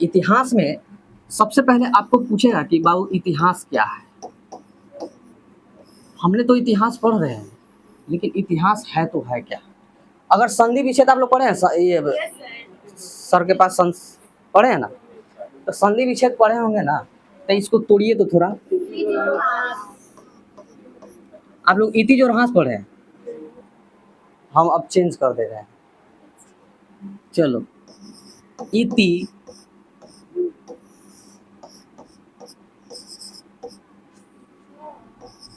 इतिहास में सबसे पहले आपको पूछेगा कि बाबू इतिहास क्या है। हमने तो इतिहास पढ़ रहे हैं, लेकिन इतिहास है तो है क्या। अगर संधि विच्छेद आप लोग पढ़े हैं, ये सर के पास पढ़े हैं ना, तो संधि विच्छेद पढ़े होंगे ना, तो इसको तोड़िए तो थोड़ा। आप लोग इति जो ह्रास पढ़े हैं, हम अब चेंज कर दे रहे हैं। चलो, इति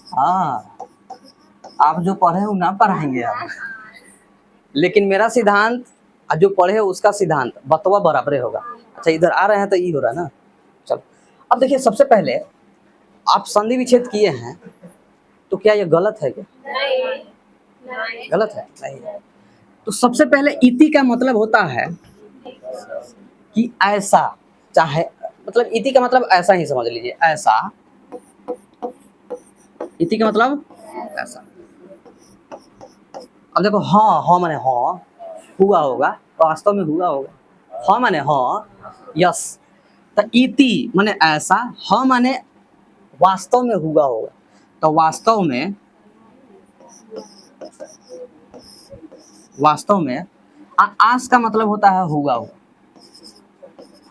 हाँ, आप जो पढ़े हो ना पढ़ाएंगे आप, लेकिन मेरा सिद्धांत जो पढ़े हो उसका सिद्धांत बतवा बराबर होगा। अच्छा, इधर आ रहे हैं तो ये हो रहा है ना। चलो, अब देखिए, सबसे पहले आप संधि विच्छेद किए हैं, तो क्या ये गलत है क्या? नहीं। गलत है? नहीं। तो सबसे पहले इति का मतलब होता है कि ऐसा, चाहे मतलब इति का मतलब ऐसा ही समझ लीजिए, ऐसा। इति का मतलब ऐसा। अब देखो, हाँ हाँ माने हाँ हुआ होगा, वास्तव में हुआ होगा। हाँ माने हाँ, यस। तो इति माने ऐसा, हाँ माने वास्तव में हुआ होगा। तो वास्तव में आस का मतलब होता है हुआ होगा।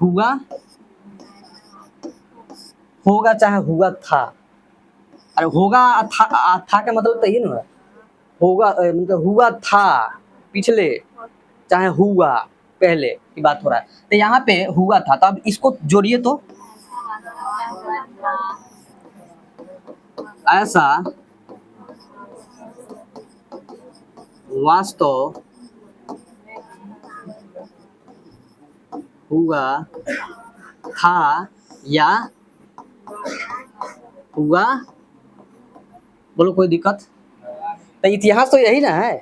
हुआ होगा चाहे हुआ था। अरे होगा था का मतलब तो ये ना, होगा मतलब हुआ था पिछले, चाहे हुआ पहले की बात हो रहा है। तो यहाँ पे हुआ था, तो अब इसको जोड़िए तो ऐसा वास्तव हुआ था या हुआ, बोलो कोई दिक्कत? तो इतिहास तो यही ना है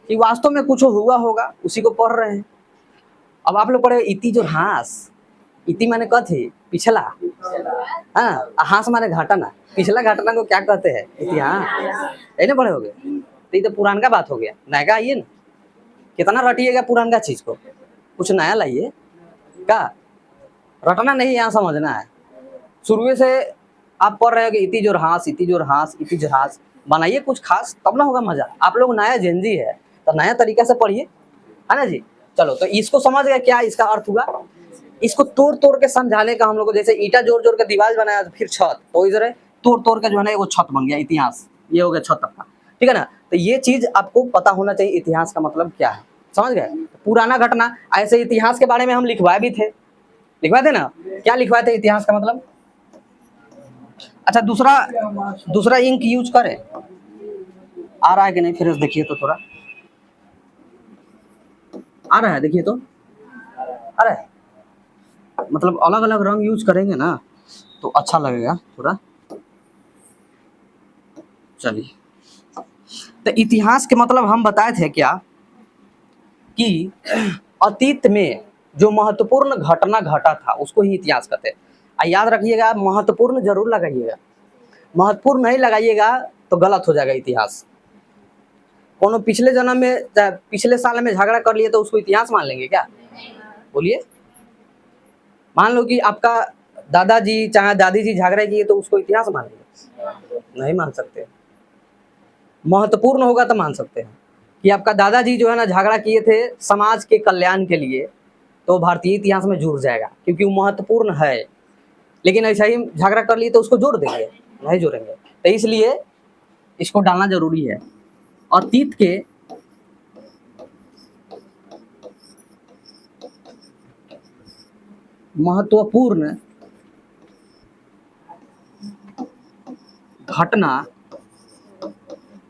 कि वास्तव में कुछ हुआ होगा, उसी को पढ़ रहे हैं। अब आप लोग पढ़े इति जो हाँस, इति माने कथी? पिछला। हाँ, हाँस माने घटना। पिछला घटना को क्या कहते हैं? इतिहास। यही ना पढ़े होगे? तो ये तो पुराना बात हो गया, नया आइए ना। कितना रटिएगा पुराना चीज को, कुछ नया लाइए। क्या रटना नहीं, यहाँ समझना है। शुरू से आप पढ़ रहे हो कि इति जो हाँस, इति जो हाँस, इति जो हाँस, बनाइए कुछ खास, तब ना होगा मजा। आप लोग नया जेनजी है तो नया तरीका से पढ़िए, है ना जी। चलो, तो इसको समझ गए क्या इसका अर्थ हुआ। इसको तोड़ तोड़ के समझाने का हम लोग को, जैसे ईटा जोड़ जोड़ के दीवार बनाया तो फिर छत, तो इधर तोड़ तोड़ के जो है ना वो छत बन गया इतिहास, ये हो गया छत का। ठीक है ना। तो ये चीज आपको पता होना चाहिए, इतिहास का मतलब क्या है, समझ गए। पुराना घटना, ऐसे इतिहास के बारे में हम लिखवाए भी थे, लिखवाए थे ना। क्या लिखवाए थे इतिहास का मतलब? अच्छा, दूसरा इंक यूज करें, आ रहा है कि नहीं फिर देखिए तो, थोड़ा आ रहा है, देखिए तो आ रहा है। मतलब अलग अलग रंग यूज करेंगे ना तो अच्छा लगेगा थोड़ा। चलिए, तो इतिहास के मतलब हम बताए थे क्या कि अतीत में जो महत्वपूर्ण घटना घटा था उसको ही इतिहास कहते हैं। याद रखिएगा, महत्वपूर्ण जरूर लगाइएगा, महत्वपूर्ण नहीं लगाइएगा तो गलत हो जाएगा इतिहास। कोनो पिछले जन्म में, पिछले साल में झगड़ा कर लिए तो उसको इतिहास मान लेंगे क्या? बोलिए। मान लो कि आपका दादाजी चाहे दादी जी झगड़ा किए तो उसको इतिहास मान लेंगे? नहीं मान सकते। महत्वपूर्ण होगा तो मान सकते हैं कि आपका दादाजी जो है ना झगड़ा किए थे समाज के कल्याण के लिए, तो भारतीय इतिहास में जुड़ जाएगा क्योंकि वो महत्वपूर्ण है। लेकिन ऐसा ही झगड़ा कर लिए तो उसको जोड़ देंगे? नहीं जोड़ेंगे। तो इसलिए इसको डालना जरूरी है। अतीत के महत्वपूर्ण घटना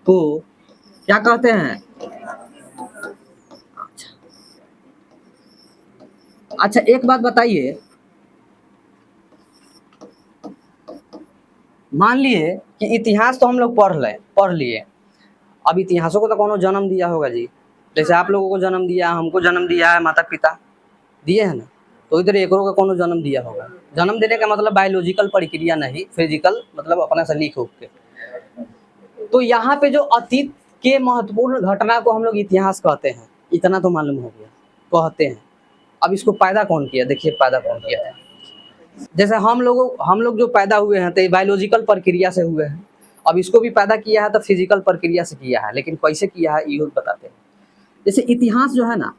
को क्या कहते हैं? अच्छा, एक बात बताइए, मान लिए कि इतिहास तो हम लोग पढ़ लिए, अब इतिहासों को तो कोनो जन्म दिया होगा जी। जैसे आप लोगों को जन्म दिया, हमको जन्म दिया है, माता पिता दिए हैं ना, तो इधर एकरों का कोनो जन्म दिया होगा। जन्म देने का मतलब बायोलॉजिकल प्रक्रिया नहीं, फिजिकल मतलब अपना से लिख उख के। तो यहाँ पे जो अतीत के महत्वपूर्ण घटना को हम लोग इतिहास कहते हैं, इतना तो मालूम हो गया, कहते हैं। अब इसको पैदा कौन किया, देखिए पैदा कौन किया है। जैसे हम लोग जो पैदा हुए हैं तो ये बायोलॉजिकल प्रक्रिया से हुए हैं। अब इसको भी पैदा किया है तो फिजिकल प्रक्रिया से किया है, लेकिन कैसे किया है ये बताते हैं। जैसे इतिहास जो है ना,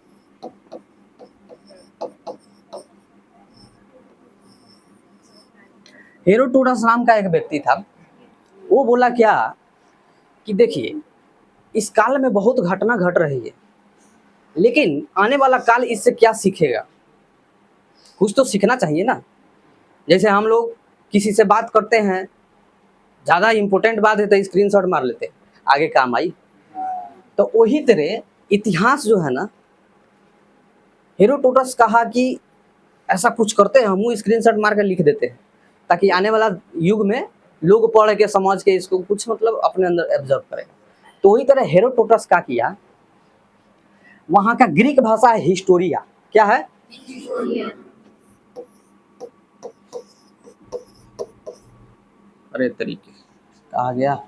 हेरोडोटस नाम का एक व्यक्ति था, वो बोला क्या कि देखिए इस काल में बहुत घटना घट रही है, लेकिन आने वाला काल इससे क्या सीखेगा, कुछ तो सीखना चाहिए ना। जैसे हम लोग किसी से बात करते हैं, ज़्यादा इम्पोर्टेंट बात है तो स्क्रीनशॉट मार लेते हैं, आगे काम आई। तो वही तरह इतिहास जो है ना, हेरोडोटस कहा कि ऐसा कुछ करते हैं, हम स्क्रीनशॉट मार कर लिख देते हैं, ताकि आने वाला युग में लोग पढ़ के समझ के इसको कुछ मतलब अपने अंदर एब्जर्व करें। तो वही तरह हेरोडोटस का किया, वहाँ का ग्रीक भाषा है हिस्टोरिया। क्या है? अरे तरीके कहा गया,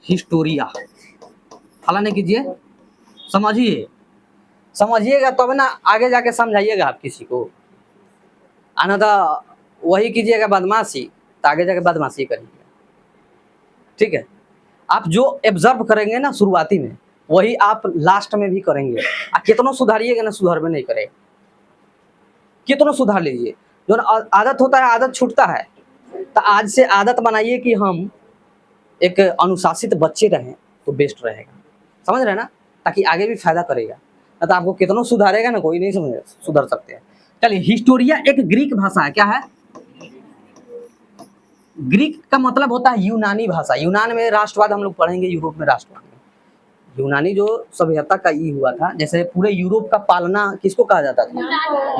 हिस्टोरिया। हला नहीं कीजिए, समझिएगा तब ना आगे जाके समझाइएगा आप किसी को। आना तो वही कीजिएगा बदमाशी, तो आगे जाके बदमाशी करिएगा, ठीक है। आप जो ऑब्जर्व करेंगे ना शुरुआती में, वही आप लास्ट में भी करेंगे। कितनों सुधारिएगा ना, सुधार में नहीं करेगा, कितनों सुधार लीजिए। जो आदत होता है, आदत छूटता है, तो आज से आदत बनाइए कि हम एक अनुशासित बच्चे रहें तो बेस्ट रहेगा, समझ रहे हैं ना, ताकि आगे भी फायदा करेगा। ना तो आपको कितनों सुधारेगा ना, कोई नहीं समझ सुधर सकते हैं। चलिए, हिस्टोरिया एक ग्रीक भाषा है। क्या है? ग्रीक का मतलब होता है यूनानी भाषा। यूनान में राष्ट्रवाद हम लोग पढ़ेंगे, यूरोप में राष्ट्रवाद। यूनानी जो सभ्यता का ई हुआ था, जैसे पूरे यूरोप का पालना किसको कहा जाता था?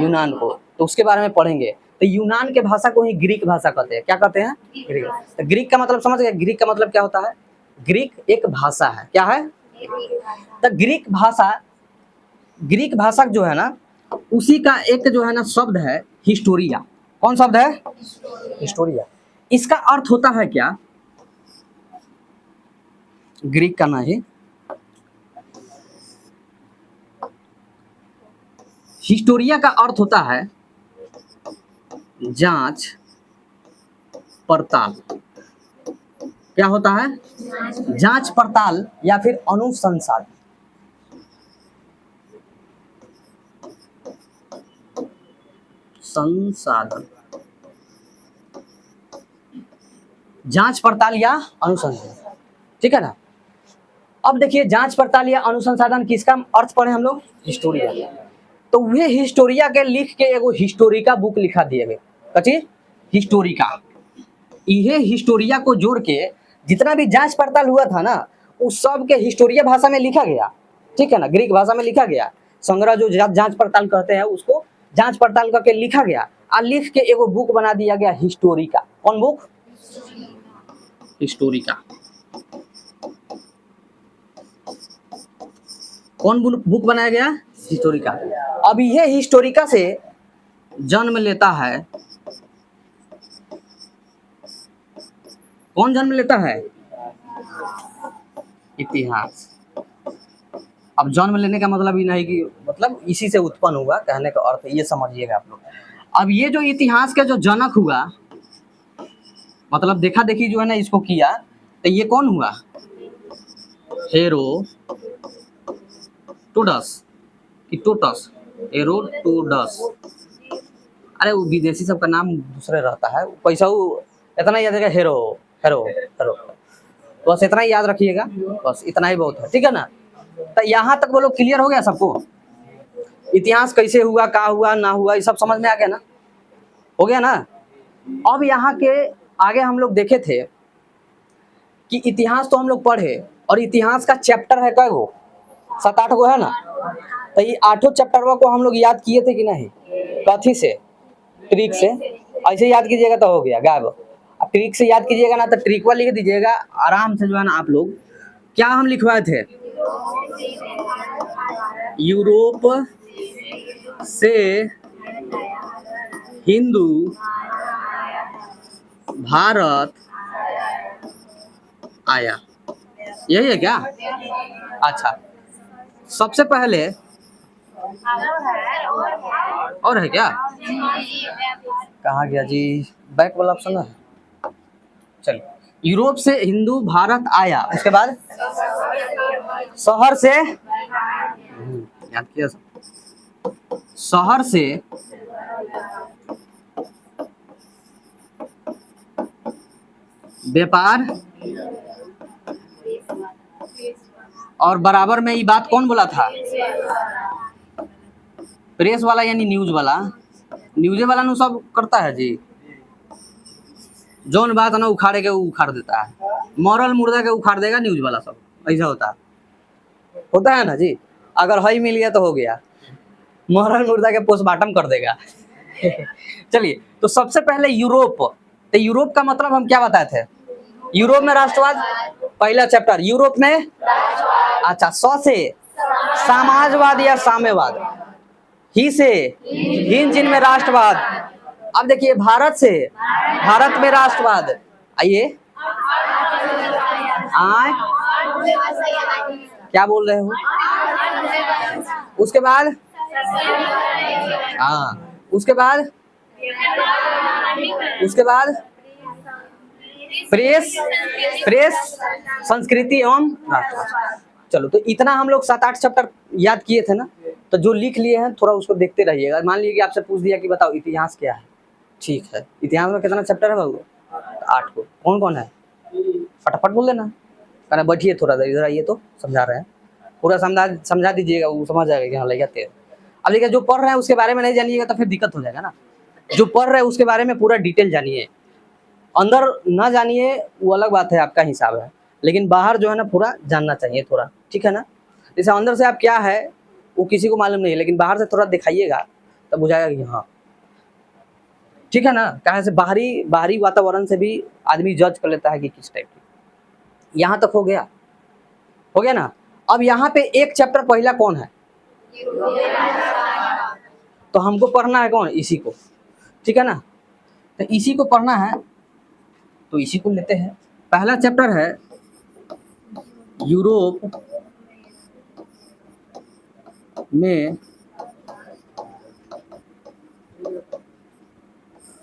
यूनान को। तो उसके बारे में पढ़ेंगे। तो यूनान के भाषा को ही ग्रीक भाषा कहते हैं। क्या कहते हैं? ग्रीक। तो ग्रीक का मतलब समझ गए? ग्रीक का मतलब क्या होता है? ग्रीक एक भाषा है। क्या है? तो ग्रीक भाषा जो है ना, उसी का एक जो है ना शब्द है हिस्टोरिया। कौन शब्द है? हिस्टोरिया। इसका अर्थ होता है क्या? ग्रीक का नहीं, हिस्टोरिया का अर्थ होता है जांच पड़ताल। क्या होता है? जांच पड़ताल या फिर अनुसंधान। संसाधन, जांच पड़ताल या अनुसंधान, ठीक है ना। अब देखिए, जांच पड़ताल या अनुसंधान किसका अर्थ पढ़े हम लोग? हिस्टोरिया। तो वे हिस्टोरिया के लिख के एगो हिस्टोरिका बुक लिखा दिए गए। कथी? हिस्टोरिका। ये हिस्टोरिया को जोड़ के जितना भी जांच पड़ताल हुआ था ना, उस सब के हिस्टोरिया भाषा में लिखा गया, ठीक है ना, ग्रीक भाषा में लिखा गया। संग्रह जो जांच पड़ताल करते हैं उसको जांच पड़ताल करके लिखा गया, और लिख के एगो बुक बना दिया गया हिस्टोरिका। कौन बुक? हिस्टोरिका। कौन बुक बनाया गया? हिस्टोरिका। अब ये हिस्टोरिका से जन्म लेता है, कौन जन्म लेता है? इतिहास। अब जन्म लेने का मतलब ही नहीं कि मतलब इसी से उत्पन्न हुआ, कहने का अर्थ ये समझिएगा आप लोग। अब ये जो इतिहास का जो जनक हुआ, मतलब देखा देखी जो है ना इसको किया, तो ये कौन हुआ? हेरोडोटस। अरे वो विदेशी सबका नाम दूसरे रहता है, पैसा वो इतना याद है, हेरो हेरो हेरो, बस इतना ही याद रखिएगा, बस इतना ही बहुत है, ठीक है ना। तो यहाँ तक बोलो क्लियर हो गया सबको? इतिहास कैसे हुआ, क्या हुआ, ना हुआ, ये सब समझ में आ गया ना? हो गया ना। अब यहाँ के आगे हम लोग देखे थे कि इतिहास तो हम लोग पढ़े, और इतिहास का चैप्टर है कै गो? 7-8 गो है ना। तो ये 8 चैप्टर को हम लोग याद किए थे कि नहीं? कथी से? ट्रिक से। ऐसे याद कीजिएगा तो हो गया गायब। अब ट्रिक से याद कीजिएगा ना, तो ट्रिकवा लिख दीजिएगा आराम से, जो है ना आप लोग। क्या हम लिखवाए थे? यूरोप से हिंदू भारत आया, यही है क्या? अच्छा, सबसे पहले और है क्या? कहाँ गया जी? बैक वाला ऑप्शन है। चलिए, यूरोप से हिंदू भारत आया, उसके बाद शहर से याद किया शहर से व्यापार और बराबर में ये बात कौन बोला था? प्रेस वाला यानी न्यूज वाला। न्यूजे वाला नु सब करता है जी, जौन बात ना उखाड़े के वो उखाड़ देता है, मॉरल मुर्दा के उखाड़ देगा न्यूज वाला, सब ऐसा होता है ना जी। अगर हई मिल गया तो हो गया, मॉरल मुर्दा के पोस्टमार्टम कर देगा। चलिए, तो सबसे पहले यूरोप, तो यूरोप का मतलब हम क्या बताए थे? यूरोप में राष्ट्रवाद, पहला चैप्टर यूरोप में। अच्छा, से समाजवाद या साम्यवाद, ही से हिंद जिन में राष्ट्रवाद। अब देखिए, भारत से भारत में राष्ट्रवाद, आइए आए क्या बोल रहे हो? उसके बाद हाँ, उसके बाद प्रेस प्रेस संस्कृति एवं राष्ट्रवाद। चलो, तो इतना हम लोग 7-8 चैप्टर याद किए थे ना, तो जो लिख लिए हैं थोड़ा उसको देखते रहिएगा। मान लीजिए कि आपसे पूछ दिया कि बताओ इतिहास क्या है, ठीक है, इतिहास में कितना चैप्टर है बाबू? 8 को। कौन कौन है? फटाफट बोल देना। कहना बैठिए थोड़ा देर, इधर आइए तो समझा रहे हैं, पूरा समझा दीजिएगा, वो समझ जाएगा कि हाँ ले जाते हैं। अब देखिए, जो पढ़ रहे हैं उसके बारे में नहीं जानिएगा तो फिर दिक्कत हो जाएगा ना। जो पढ़ रहे हैं उसके बारे में पूरा डिटेल जानिए, अंदर ना जानिए वो अलग बात है, आपका हिसाब है, लेकिन बाहर जो है ना पूरा जानना चाहिए थोड़ा, ठीक है ना। जैसे अंदर से आप क्या है वो किसी को मालूम नहीं है, लेकिन बाहर से थोड़ा दिखाइएगा तब बुझाएगा कि हाँ, ठीक है ना। कहाँ से बाहरी वातावरण से भी आदमी जज कर लेता है कि किस टाइप की। यहाँ तक हो गया ना। अब यहाँ पे एक चैप्टर पहला कौन है? तो हमको पढ़ना है कौन? इसी को, ठीक है ना। तो इसी को पढ़ना है, तो इसी को लेते हैं। पहला चैप्टर है यूरोप में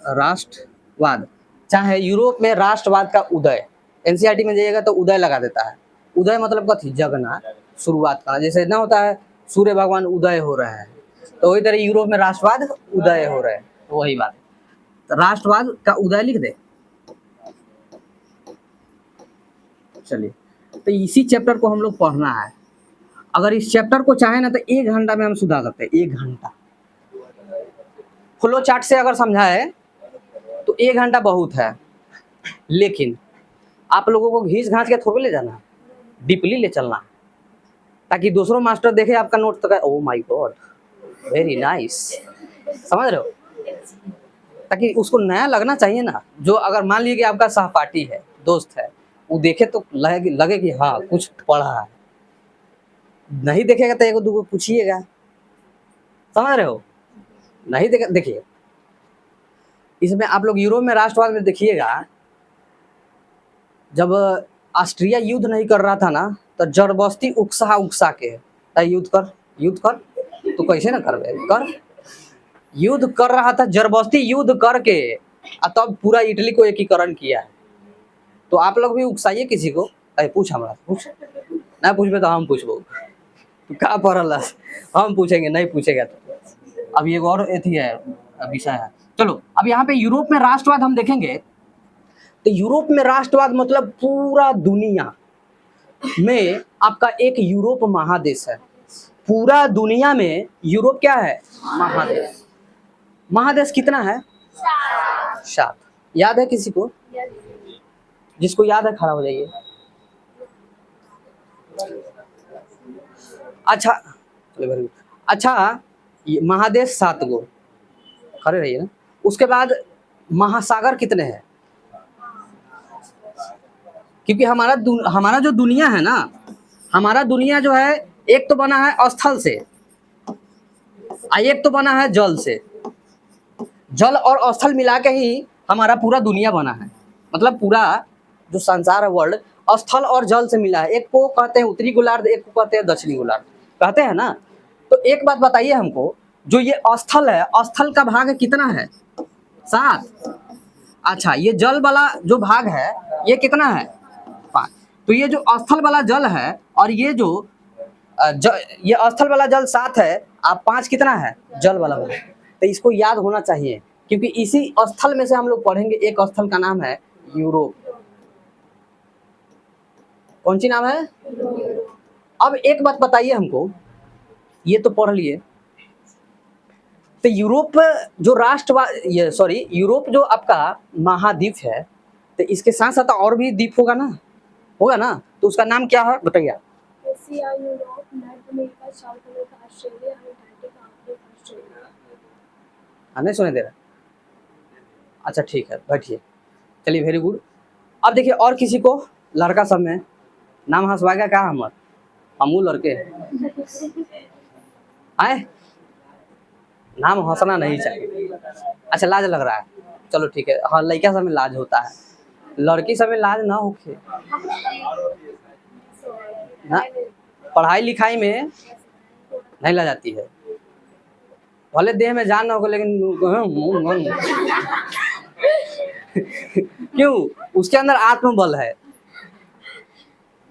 राष्ट्रवाद, चाहे यूरोप में राष्ट्रवाद का उदय। एनसीईआरटी में जाइएगा तो उदय लगा देता है। उदय मतलब कथी? जगना, शुरुआत करना। जैसे ना होता है सूर्य भगवान उदय हो रहे हैं, तो वही तरह यूरोप में राष्ट्रवाद उदय हो रहे हैं, तो वही बात है। तो राष्ट्रवाद का उदय लिख दे। चलिए, तो इसी चैप्टर को हम लोग पढ़ना है। अगर इस चैप्टर को चाहे ना तो 1 घंटा में हम सुधा सकते हैं। 1 घंटा फ्लो चार्ट से अगर समझाए तो 1 घंटा बहुत है, लेकिन आप लोगों को घींच घांच के थोड़े ले जाना, डीपली ले चलना, ताकि दूसरों मास्टर देखे आपका नोट तो कहे oh my God very nice, समझ रहे हो। ताकि उसको नया लगना चाहिए ना। जो अगर मान लीजिए कि आपका सहपाठी है, दोस्त है, वो देखे तो लगे कि हाँ कुछ पढ़ा है। नहीं देखेगा तो एक दो पूछिएगा, समझ रहे हो। नहीं देखिए, इसमें आप लोग यूरोप में राष्ट्रवाद में देखिएगा, जब ऑस्ट्रिया युद्ध नहीं कर रहा था ना, तो जबरदस्ती उकसा के युद्ध कर, तो कैसे ना करवे कर, युद्ध कर रहा था, जबरदस्ती युद्ध करके तब पूरा इटली को एकीकरण किया है। तो आप लोग भी उकसाइए किसी को, पूछ हमरा पूछ, ना पूछबे तो हम पूछबो, तो का पड़ल हम पूछेंगे, नहीं पूछेगा तो अब ये और एथी है विषय है। चलो, अब यहाँ पे यूरोप में राष्ट्रवाद हम देखेंगे। तो यूरोप में राष्ट्रवाद मतलब पूरा दुनिया में आपका एक यूरोप महादेश है। पूरा दुनिया में यूरोप क्या है? महादेश। महादेश कितना है? 7। याद है किसी को? जिसको याद है खड़ा हो जाइए। अच्छा, महादेश 7 गो, खड़े रहिए ना। उसके बाद महासागर कितने हैं? क्योंकि हमारा जो दुनिया है ना, हमारा दुनिया जो है, एक तो बना है स्थल से, एक तो बना है जल से। जल और स्थल मिला के ही हमारा पूरा दुनिया बना है। मतलब पूरा जो संसार है, वर्ल्ड स्थल और जल से मिला है। एक को कहते हैं उत्तरी गोलार्ध, एक को कहते हैं दक्षिणी गोलार्ध, कहते हैं ना। तो एक बात बताइए हमको, जो ये स्थल है, स्थल का भाग कितना है? 7। अच्छा, ये जल वाला जो भाग है ये कितना है? 5। तो ये जो स्थल वाला जल है और ये जो ये स्थल वाला जल 7 है, आप 5 कितना है? जल वाला भाग। तो इसको याद होना चाहिए, क्योंकि इसी स्थल में से हम लोग पढ़ेंगे। एक स्थल का नाम है यूरोप। कौन सी नाम है? अब एक बात बताइए हमको, ये तो पढ़ लिए, तो यूरोप जो यूरोप जो आपका महाद्वीप है, तो इसके साथ साथ और भी द्वीप होगा ना? तो उसका नाम क्या है बताइए? Asia, Europe, north America, south America, Australia, Antarctica, Africa, Australia. नहीं सुने दे रहा? अच्छा ठीक है, बैठिए। चलिए, वेरी गुड। अब देखिए, और किसी को लड़का सब में नाम हंसवाएगा क्या? हमर हमू लड़के आए, नाम हंसना नहीं चाहिए। अच्छा, लाज लग रहा है, चलो ठीक है। हाँ, लड़का सब में लाज होता है, लड़की सब में लाज ना होके ना। पढ़ाई लिखाई में नहीं ला जाती है, भले देह में जान ना होगा, लेकिन क्यों? उसके अंदर आत्मबल है।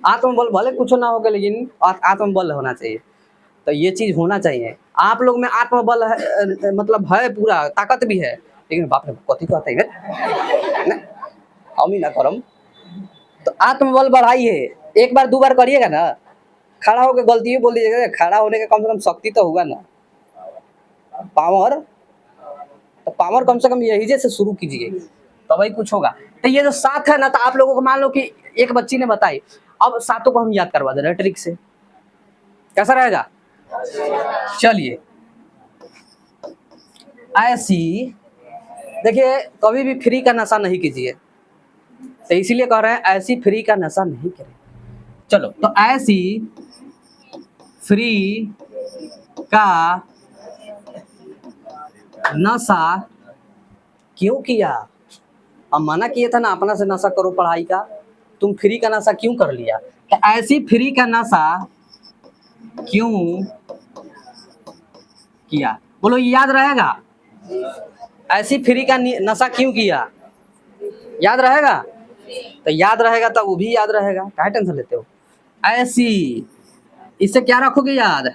आत्मबल भले कुछ ना होगा, लेकिन आत्मबल होना चाहिए। तो ये चीज होना चाहिए। आप लोग में आत्मबल है, मतलब है, पूरा ताकत भी है, लेकिन बाप रे कथी कहते हैं, हम ही ना करम। तो आत्मबल बढ़ाइए, एक बार 2 बार करिएगा ना, खड़ा होकर गलती बोल दीजिएगा, खड़ा होने का कम से कम शक्ति तो होगा ना, पावर। तो पावर कम से कम यही जैसे शुरू कीजिए, तो भाई कुछ होगा। तो ये जो 7 है ना, तो आप लोगों को मान लो कि एक बच्ची ने बताई, अब 7 को हम याद करवा दे रहे हैं ट्रिक से। कैसा रहेगा? चलिए, ऐसी, देखिए कभी भी फ्री का नशा नहीं कीजिए, तो इसीलिए कह रहे हैं ऐसी फ्री का नशा नहीं करें। चलो, तो ऐसी फ्री का नशा क्यों किया? अब मना किया था ना अपना से नशा करो पढ़ाई का, तुम फ्री का नशा क्यों कर लिया? तो ऐसी फ्री का नशा क्यों किया? बोलो, याद रहेगा? ऐसी फ्री का नशा क्यों किया? याद रहेगा? तो याद रहेगा तो वो भी याद रहेगा, क्या टेंशन लेते हो? ऐसी, इससे क्या रखोगे याद?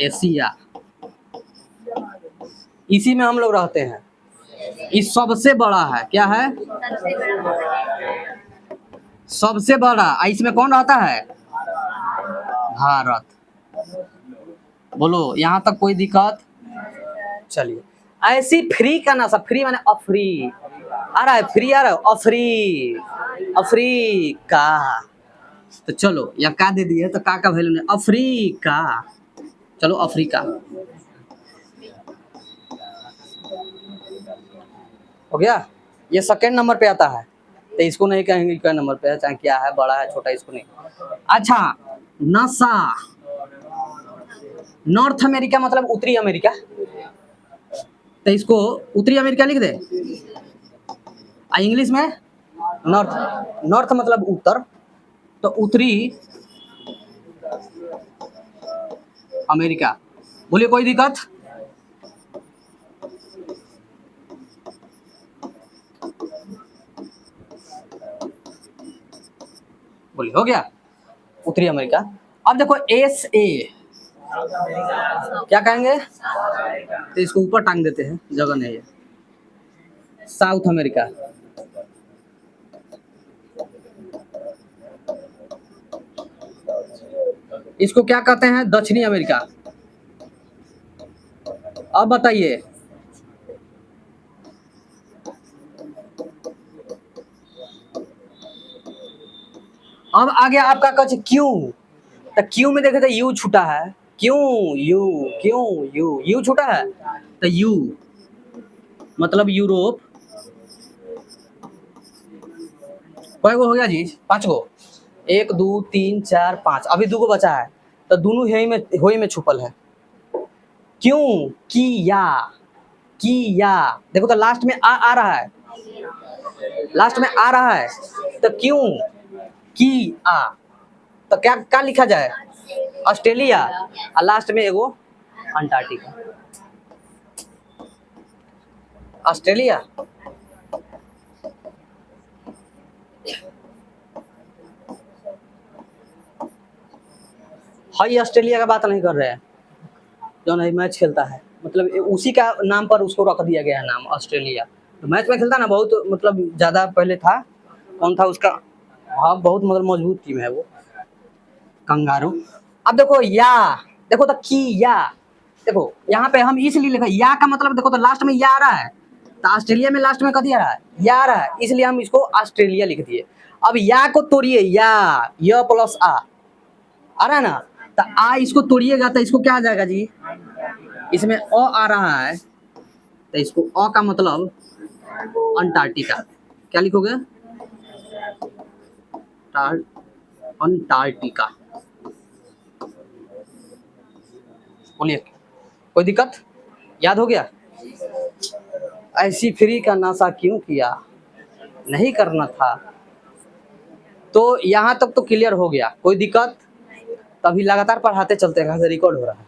एशिया, इसी में हम लोग रहते हैं। इस सबसे बड़ा है, क्या है? सबसे बड़ा। इसमें कौन रहता है? भारत। बोलो, यहाँ तक कोई दिक्कत? चलिए, ऐसी फ्री का नशा, फ्री माने अफ्री, आ रहा है, फ्री आ रहा है, अफ्रीका। तो चलो, या का दे दिए तो का वैल्यू नहीं, अफ्रीका। चलो, अफ्रीका हो गया। ये सेकंड नंबर पे आता है, तो इसको नहीं कहेंगे क्या नंबर पे है, चाहे क्या है, बड़ा है छोटा, इसको नहीं। अच्छा, नशा, नॉर्थ अमेरिका मतलब उत्तरी अमेरिका, तो इसको उत्तरी अमेरिका लिख दे। इंग्लिश में नॉर्थ, नॉर्थ मतलब उत्तर, तो उत्तरी अमेरिका। बोलिए, कोई दिक्कत? बोलिए, हो गया उत्तरी अमेरिका। अब देखो, SA क्या कहेंगे? तो इसको ऊपर टांग देते हैं, जगह नहीं है। साउथ अमेरिका, इसको क्या कहते हैं? दक्षिणी अमेरिका। अब बताइए, अब आ गया आपका कच क्यों। तो क्यों में देखे तो यू छूटा है, क्यों यू छूटा है, तो यू मतलब यूरोप। कई गो हो गया जी? 5 गो। 1 2 3 4 5, अभी 2 गो बचा है, तो दोनों होई में छुपल है। क्यों किया, देखो तो लास्ट में आ रहा है, लास्ट में आ रहा है, तो क्यों की आ, तो क्या क्या लिखा जाए? ऑस्ट्रेलिया, और लास्ट में एगो अंटार्कटिका। ऑस्ट्रेलिया, हाई ऑस्ट्रेलिया का बात नहीं कर रहे हैं, जो नहीं मैच खेलता है, मतलब उसी का नाम पर उसको रख दिया गया है नाम ऑस्ट्रेलिया। तो मैच में खेलता ना बहुत, मतलब ज़्यादा पहले था, कौन था उसका, हाँ बहुत मतलब मजबूत टीम है वो, कंगारू। अब देखो या, देखो तो की या, देखो यहाँ पे हम इसलिए लिखा या का मतलब, देखो तो लास्ट में या आ रहा है, तो ऑस्ट्रेलिया में लास्ट में कथी आ रहा है? या आ रहा है, इसलिए हम इसको ऑस्ट्रेलिया लिख दिए। अब या को तोड़िए, या य प्लस आ रहा है ना, तो आ इसको तोड़िएगा तो इसको क्या आ जाएगा जी? इसमें अ आ रहा है, तो इसको अ का मतलब अंटार्कटिका। क्या लिखोगे? अंटार्कटिका। बोलिए, कोई दिक्कत? याद हो गया? ऐसी फ्री का नशा क्यों किया, नहीं करना था। तो यहाँ तक तो क्लियर हो गया, कोई दिक्कत? तभी लगातार पढ़ाते चलते हैं, कहाँ से रिकॉर्ड हो रहा है।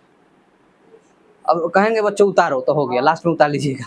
अब कहेंगे बच्चों उतारो, तो हो गया, लास्ट में उतार लीजिएगा।